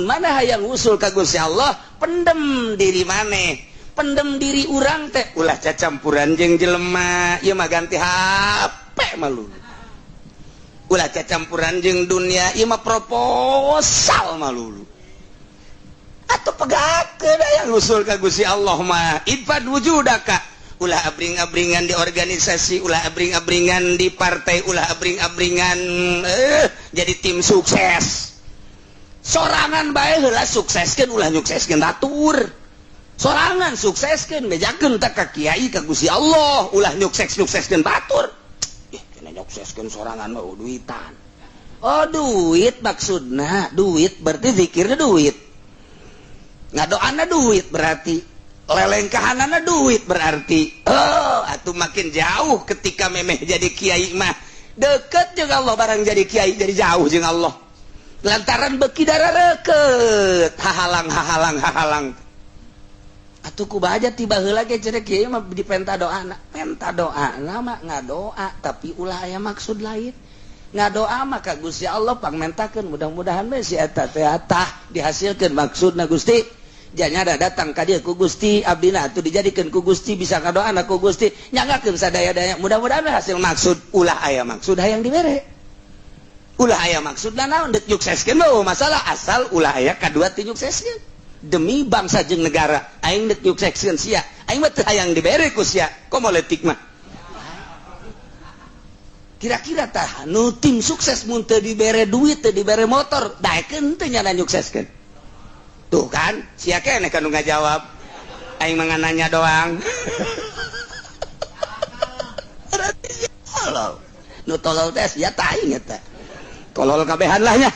mana hayang usul ka Gusti Allah pendem diri maneh pendem diri urang teh ulah cacampuran jeung jelema ieu mah ganti HP malu ulah cacampuran jeung dunia ieu mah proposal malulu atuh pegakeun hayang usul ka Gusti Allah mah idfad wujudaka ulah abring-abringan di organisasi ulah abring-abringan di partai ulah abring-abringan jadi tim sukses sorangan bae heula sukseskeun ulah nyukseskeun batur sorangan sukseskeun bejakeun teh ka kiai ka Gusti Allah ulah nyukses-nyukseskeun batur kena nyukseskeun sorangan mah duitan duit maksudna duit berarti zikirna duit ngadoana duit berarti lelengkahanana duit berarti atuh makin jauh ketika memeh jadi kiai mah deket jeung Allah barang jadi kiai jadi jauh jeung Allah lantaran beki darareukeut hahalang atuh kumaha aja tiba heula ge cenah kieu mah dipenta doana mah ngadoa tapi ulah aya maksud lain ngadoa mah ka Gusti Allah pangmentakeun mudah-mudahan we si eta teh dihasilkeun maksudna Gusti janya datang ka dieu ku Gusti abdina atuh dijadikeun ku Gusti bisa ngadoana ku Gusti nyanggakeun sadaya-daya mudah-mudahan hasil maksud ulah aya maksud hayang dibere ulah aya maksudna naon dek nyukseskeun mah masalah asal ulah aya kadua teu nyukseskeun demi bangsa jeung negara aing dek nyukseskeun sia aing mah teu hayang dibere ku sia komoletik mah kira-kira tah nu tim sukses mun teu dibere duit teu dibere motor daekeun teu nya nyukseskeun tuh kan sia keneh kanu ngajawab aing mah nanya doang nu tolol teh sia tah aing eta tolol kabehan lah nya